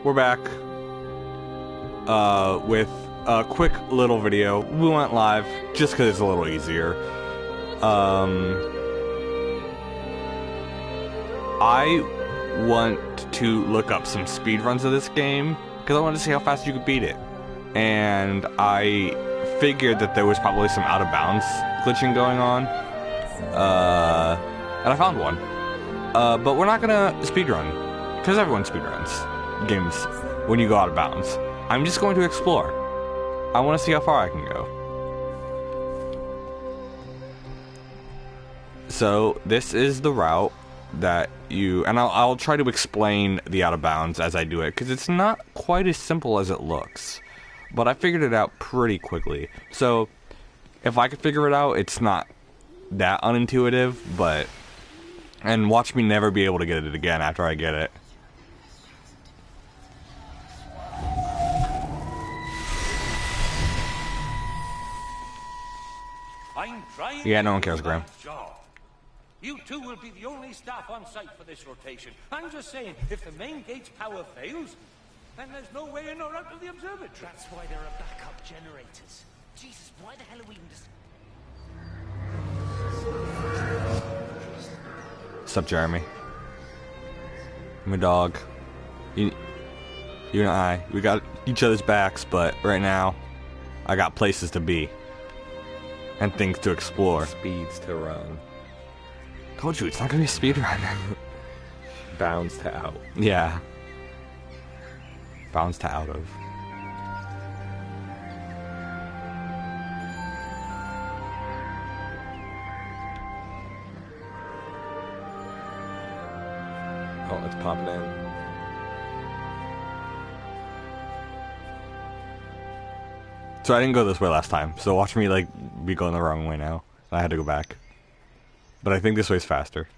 we're back with a quick little video. We went live just because it's a little easier. I want to look up some speedruns of this game because I wanted to see how fast you could beat it. And I figured that there was probably some out of bounds glitching going on. And I found one. But we're not gonna speedrun, because everyone speedruns games when you go out of bounds. I'm just going to explore. I want to see how far I can go. So this is the route that you, and I'll try to explain the out of bounds as I do it, because it's not quite as simple as it looks. But I figured it out pretty quickly. So if I could figure it out, it's not that unintuitive, but... And watch me never be able to get it again after I get it. Yeah, no one cares, Graham. You two will be the only staff on site for this rotation. I'm just saying, if the main gate's power fails, then there's no way in or out of the observatory. That's why there are backup generators. Jesus, why the hell are we even just... What's up, Jeremy? I'm a dog. You and I, we got each other's backs, but right now, I got places to be. And things to explore. Speeds to run. Told you, it's not gonna be a speed run. Bounds to out. Yeah. Bounds to out of. Oh, it's popping in. So I didn't go this way last time, so watch me like be going the wrong way now. I had to go back. But I think this way's faster.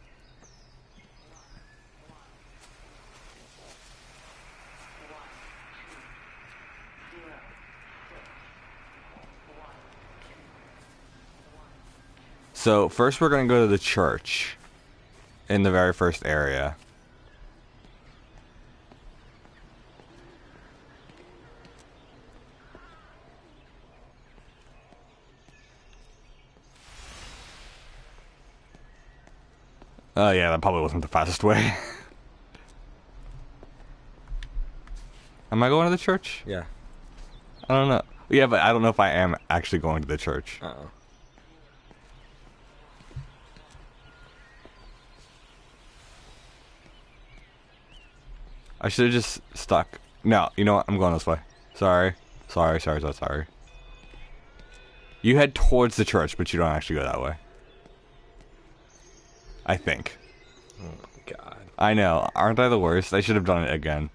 So first we're gonna go to the church in the very first area. Oh yeah, that probably wasn't the fastest way. Am I going to the church? Yeah. I don't know. Yeah, but I don't know if I am actually going to the church. Uh-oh. I should have just stuck. No, you know what? I'm going this way. Sorry. Sorry. You head towards the church, but you don't actually go that way. I think. Oh my god. I know. Aren't I the worst? I should have done it again.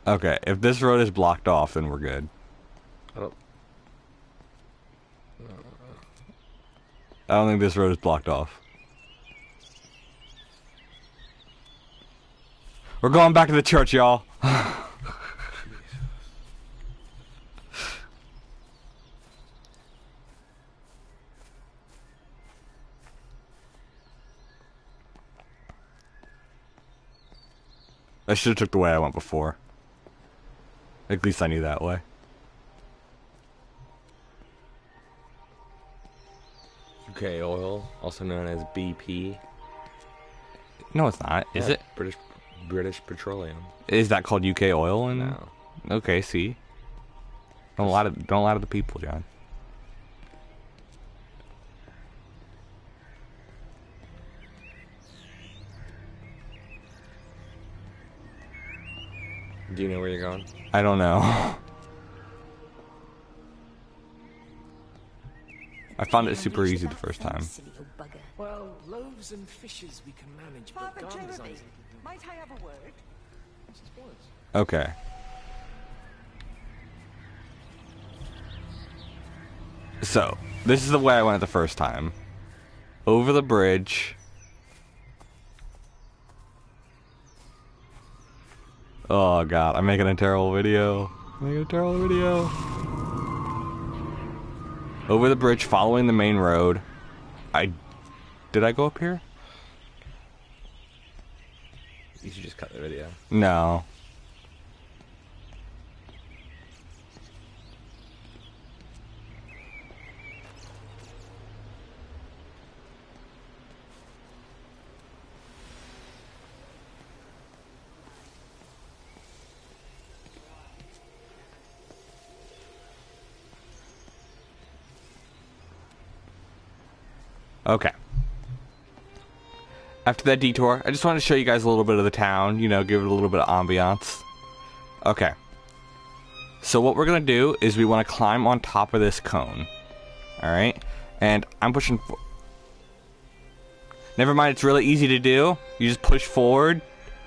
Okay, if this road is blocked off, then we're good. Oh. I don't think this road is blocked off. We're going back to the church, y'all. I should have took the way I went before. At least I knew that way. UK oil, also known as BP. No, it's not. Is Yeah, it? British Petroleum. Is that called UK oil? And No. okay, see. Don't lie to the people, John. Do you know where you're going? I don't know. I found it super easy the first time. Well, loaves and fishes we can manage, but Father garden Jeremy, designs... might I have a word? Okay. So, this is the way I went the first time. Over the bridge. Oh god, I'm making a terrible video. Over the bridge, following the main road. Did I go up here? You should just cut the video. No. Okay. After that detour, I just wanted to show you guys a little bit of the town, you know, give it a little bit of ambiance. Okay. So what we're going to do is we want to climb on top of this cone. Alright? And I'm pushing... Never mind, it's really easy to do. You just push forward.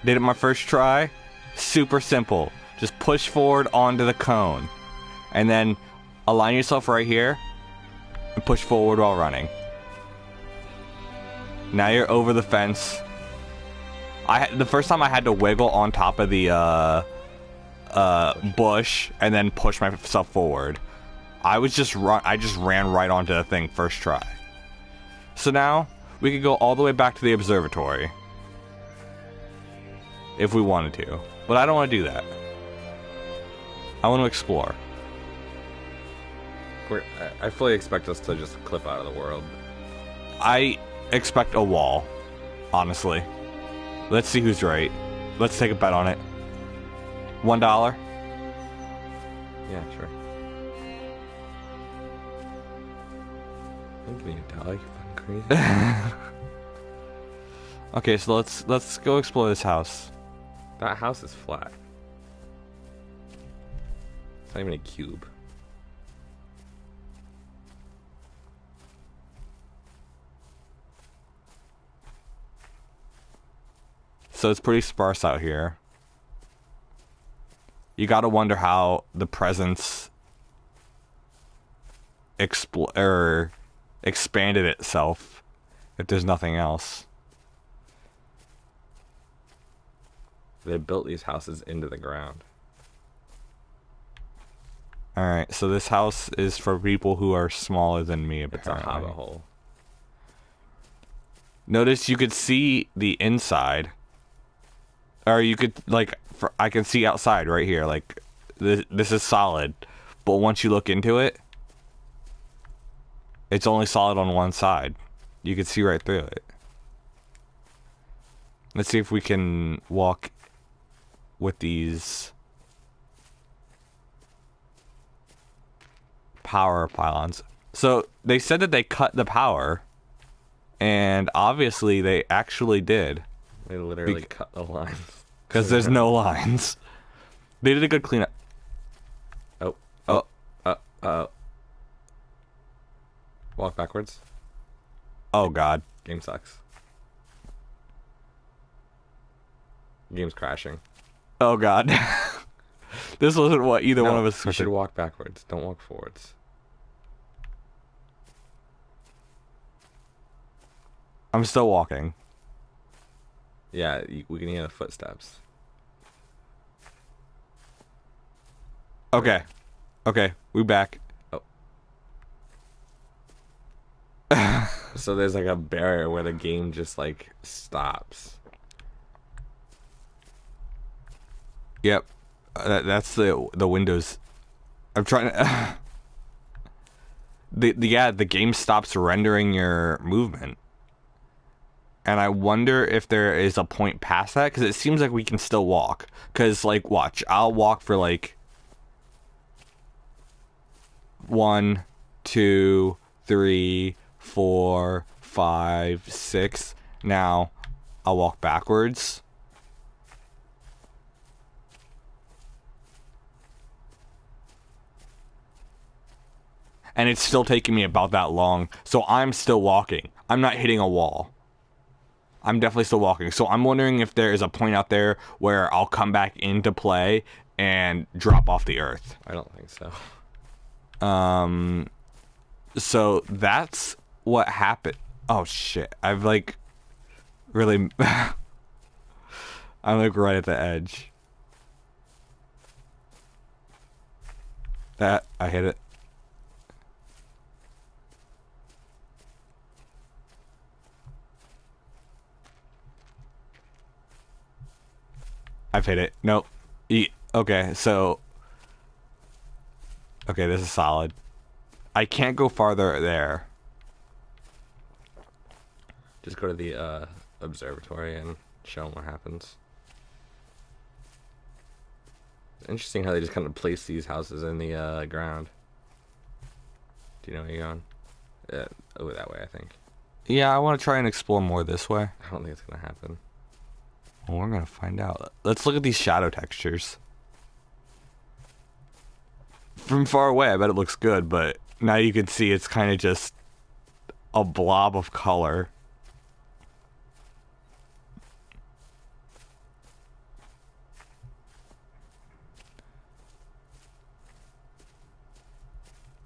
Did it my first try. Super simple. Just push forward onto the cone. And then align yourself right here. And push forward while running. Now you're over the fence. The first time I had to wiggle on top of the bush and then push myself forward. I just ran right onto the thing first try. So now we could go all the way back to the observatory if we wanted to, but I don't want to do that. I want to explore. I fully expect us to just clip out of the world. I expect a wall, honestly. Let's see who's right. Let's take a bet on it. $1? Yeah, sure. Don't give me $1, you fucking crazy. Okay, so let's go explore this house. That house is flat. It's not even a cube. So it's pretty sparse out here. You gotta wonder how the presence expanded itself if there's nothing else. They built these houses into the ground. Alright, so this house is for people who are smaller than me, apparently. It's a hobbit hole. Notice you could see the inside. Or you could, like, I can see outside right here. Like, this is solid. But once you look into it, it's only solid on one side. You can see right through it. Let's see if we can walk with these power pylons. So, they said that they cut the power. And obviously, they actually did. They literally cut the lines. Because there's no lines. They did a good cleanup. Walk backwards. Oh, God. Game sucks. Game's crashing. Oh, God. This wasn't what either one of us You should walk backwards. Don't walk forwards. I'm still walking. Yeah, we can hear the footsteps. Okay. Okay, we back. Oh. So there's like a barrier where the game just like stops. Yep. That's the Windows. I'm trying to... the game stops rendering your movement. And I wonder if there is a point past that, because it seems like we can still walk. Because, like, watch, I'll walk for, like, 1, 2, 3, 4, 5, 6. Now, I'll walk backwards. And it's still taking me about that long. So I'm still walking. I'm not hitting a wall. I'm definitely still walking. So I'm wondering if there is a point out there where I'll come back into play and drop off the earth. I don't think so. So that's what happened. Oh, shit. I've, like, really... I'm, like, right at the edge. That, I hit it. I've hit it. Nope. Okay, so... Okay, this is solid. I can't go farther there. Just go to the observatory and show them what happens. It's interesting how they just kind of place these houses in the ground. Do you know where you're going? Over that way, I think. Yeah, I want to try and explore more this way. I don't think it's gonna happen. Well, we're going to find out. Let's look at these shadow textures. From far away, I bet it looks good, but now you can see it's kind of just a blob of color.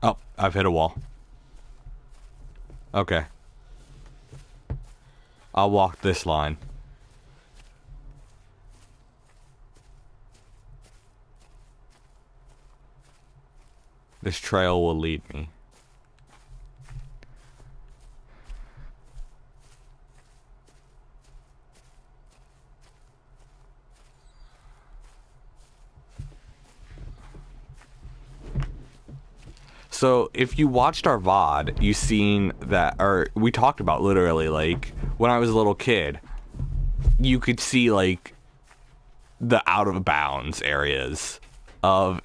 Oh, I've hit a wall. Okay. I'll walk this line. This trail will lead me. So, if you watched our VOD, you seen that, or we talked about literally, like, when I was a little kid, you could see, like, the out of bounds areas of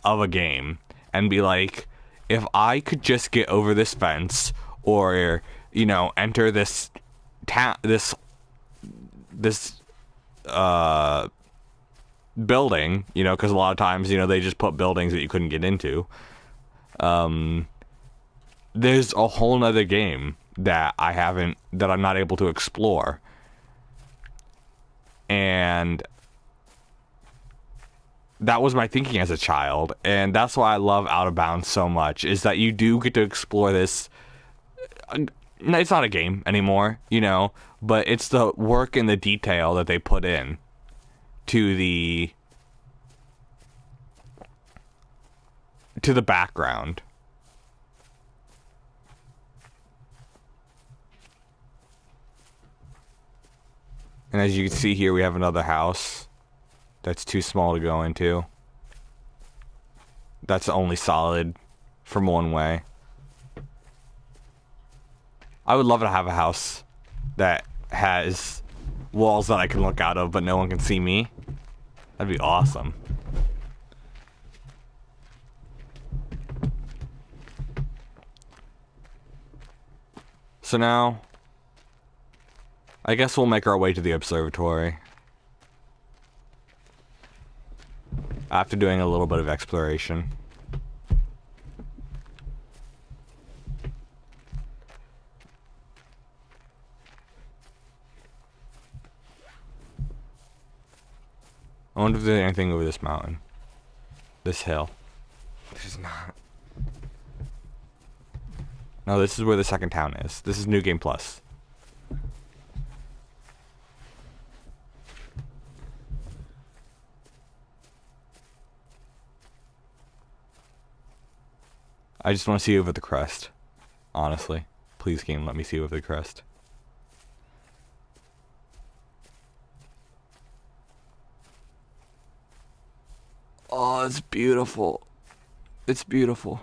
a game and be like, if I could just get over this fence or, you know, enter this building, you know, because a lot of times, you know, they just put buildings that you couldn't get into. There's a whole nother game that I'm not able to explore. And that was my thinking as a child, and that's why I love Out of Bounds so much, is that you do get to explore this. It's not a game anymore, you know, but it's the work and the detail that they put in to the background. And as you can see here, we have another house that's too small to go into. That's only solid from one way. I would love to have a house that has walls that I can look out of, but no one can see me. That'd be awesome. So now, I guess we'll make our way to the observatory. After doing a little bit of exploration. I wonder if there's anything over this mountain. This hill. There's not. No, this is where the second town is. This is New Game Plus. I just want to see over the crest. Honestly. Please, game, let me see over the crest. Oh, it's beautiful. It's beautiful.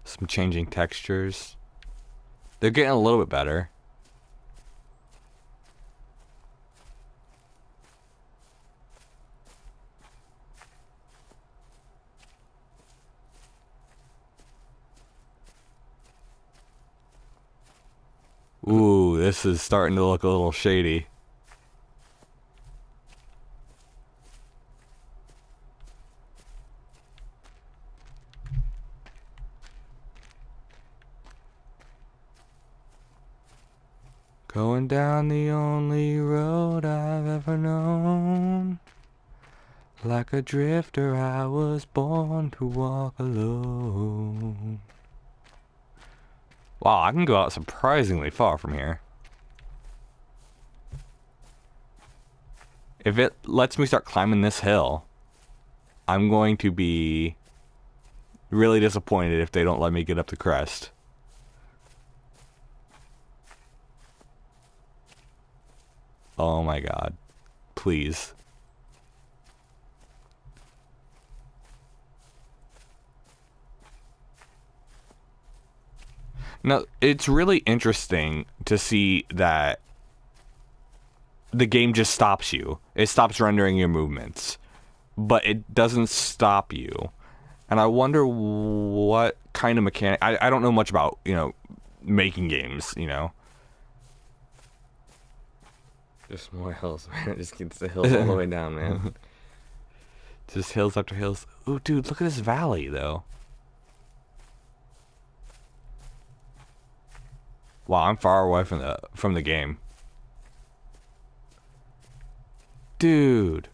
Some changing textures. They're getting a little bit better. Ooh, this is starting to look a little shady. Going down the only road I've ever known. Like a drifter, I was born to walk alone. Wow, I can go out surprisingly far from here. If it lets me start climbing this hill, I'm going to be Really disappointed if they don't let me get up the crest. Oh my god. Please. Now, it's really interesting to see that the game just stops you. It stops rendering your movements. But it doesn't stop you. And I wonder what kind of mechanic... I don't know much about, making games, Just more hills, man. It just keeps the hills all the way down, man. Just hills after hills. Ooh, dude, look at this valley, though. Wow, I'm far away from the game. Dude.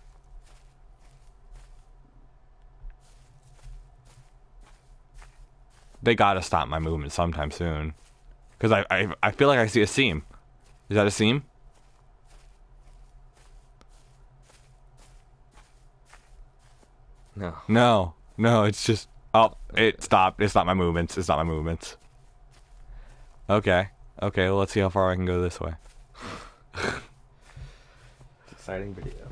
They gotta stop my movement sometime soon. Because I feel like I see a seam. Is that a seam? No. No, it's just... Oh, it stopped. It's not my movements. It's not my movements. Okay. Okay, well, let's see how far I can go this way. Exciting video.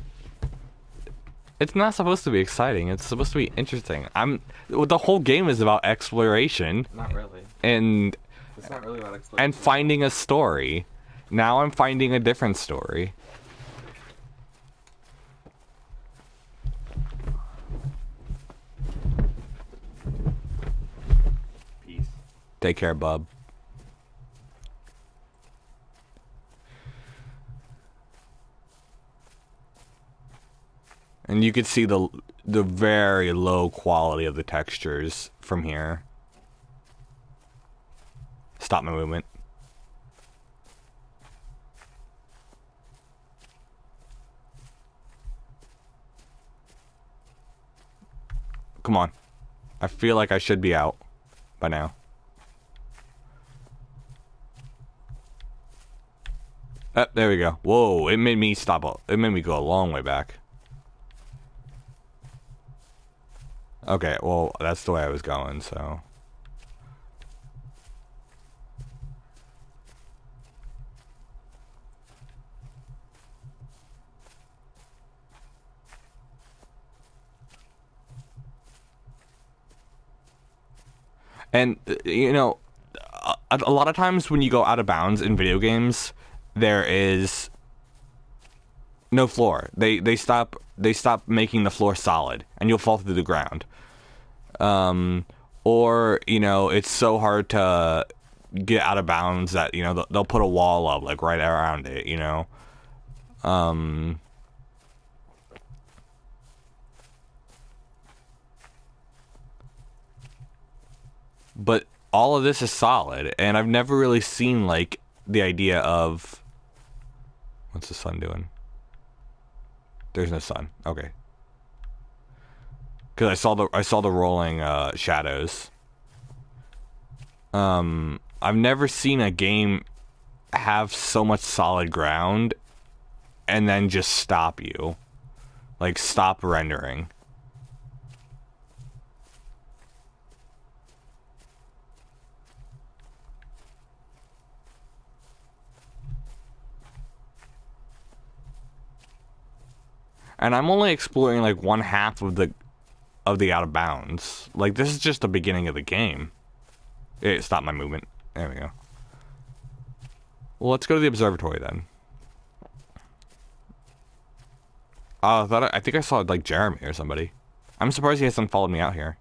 It's not supposed to be exciting. It's supposed to be interesting. The whole game is about exploration. Not really. And... It's not really about exploration. And finding a story. Now I'm finding a different story. Peace. Take care, bub. And you could see the very low quality of the textures from here. Stop my movement. Come on. I feel like I should be out by now. There we go. Whoa, it made me stop. It made me go a long way back. Okay, well, that's the way I was going, so... And, a lot of times when you go out of bounds in video games, there is no floor. They stop making the floor solid, and you'll fall through the ground. Or, it's so hard to get out of bounds that, they'll put a wall up, like, right around it, But all of this is solid, and I've never really seen, like, the idea of... What's the sun doing? There's no sun. Okay. Because I saw the rolling shadows. I've never seen a game have so much solid ground and then just stop you. Like, stop rendering. And I'm only exploring like one half of the out of bounds. Like, this is just the beginning of the game. It stopped my movement. There we go. Well, let's go to the observatory then. I think I saw like Jeremy or somebody. I'm surprised he hasn't followed me out here.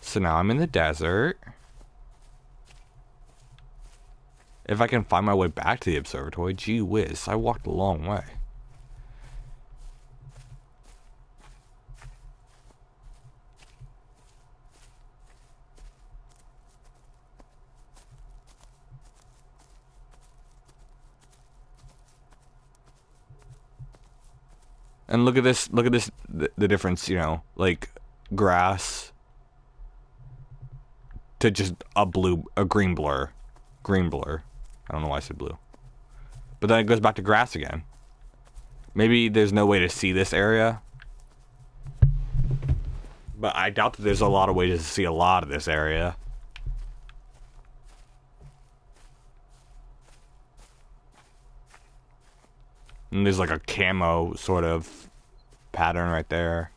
So now I'm in the desert. If I can find my way back to the observatory, gee whiz, I walked a long way. And look at this, the difference, like grass to just a green blur. I don't know why I said blue. But then it goes back to grass again. Maybe there's no way to see this area. But I doubt that there's a lot of ways to see a lot of this area. And there's like a camo sort of pattern right there.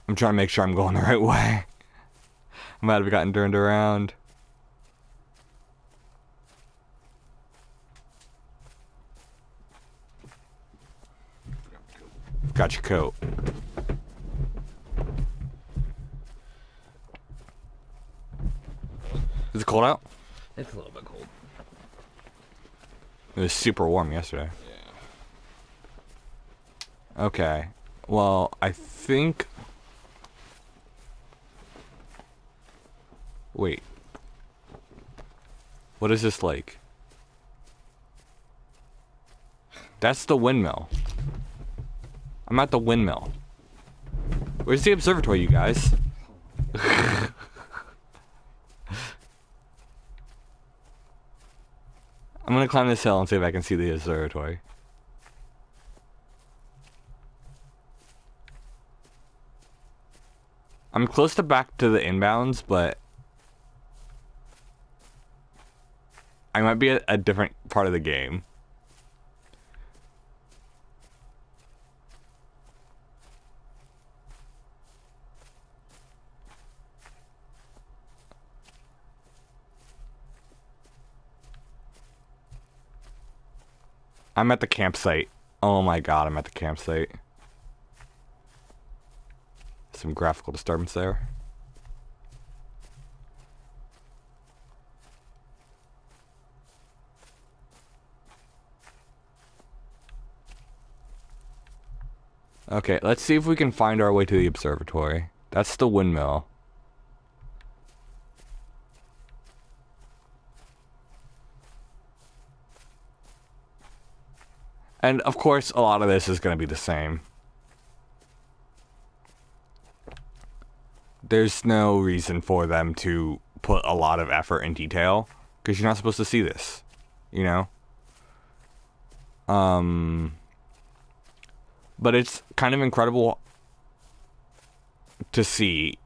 I'm trying to make sure I'm going the right way. I might have gotten turned around. Got your coat. Is it cold out? It's a little bit cold. It was super warm yesterday. Yeah. Okay. Well, I think... Wait. What is this like? That's the windmill. I'm at the windmill. Where's the observatory, you guys? I'm gonna climb this hill and see if I can see the observatory. I'm close to back to the inbounds, but I might be at a different part of the game. I'm at the campsite. Oh my god, I'm at the campsite. Some graphical disturbance there. Okay, let's see if we can find our way to the observatory. That's the windmill. And of course, a lot of this is going to be the same. There's no reason for them to put a lot of effort and detail, because you're not supposed to see this, you know? But it's kind of incredible to see,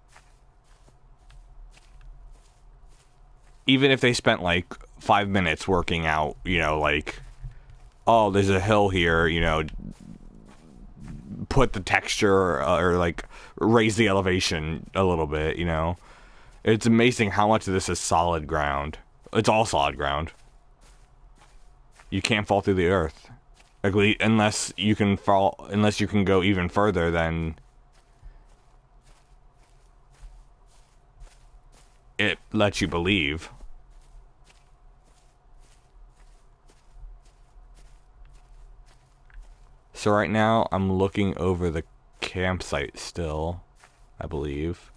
even if they spent like 5 minutes working out, you know, like, oh, there's a hill here, you know, put the texture or like raise the elevation a little bit, you know. It's amazing how much of this is solid ground. It's all solid ground. You can't fall through the earth. Unless you can go even further than it lets you believe. So right now I'm looking over the campsite still, I believe.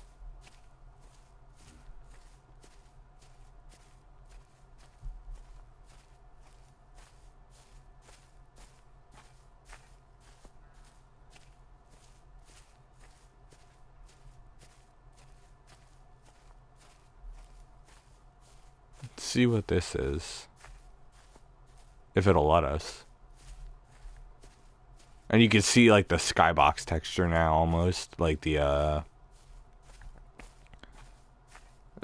Let's see what this is. If it'll let us. And you can see like the skybox texture now almost. Like the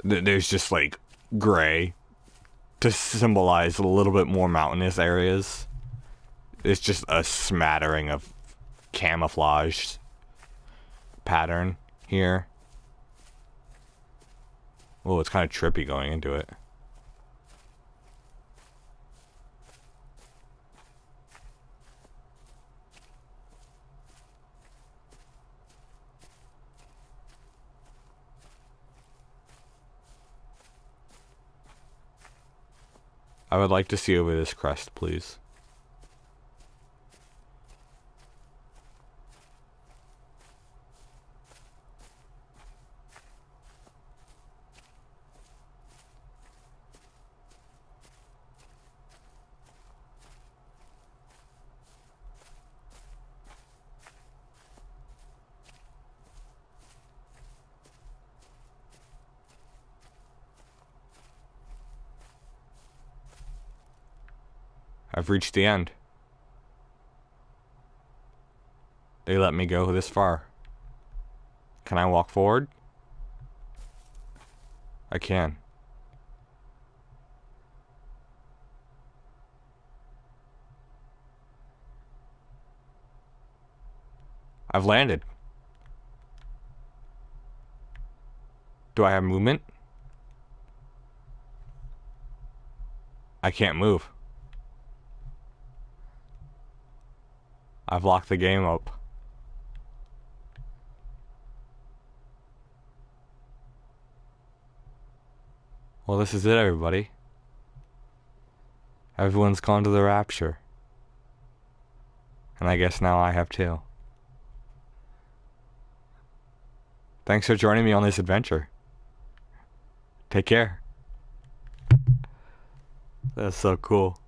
there's just like gray to symbolize a little bit more mountainous areas. It's just a smattering of camouflage pattern here. Oh, it's kind of trippy going into it. I would like to see over this crest, please. I've reached the end. They let me go this far. Can I walk forward? I can. I've landed. Do I have movement? I can't move. I've locked the game up. Well, this is it, everybody. Everyone's gone to the Rapture. And I guess now I have too. Thanks for joining me on this adventure. Take care. That's so cool.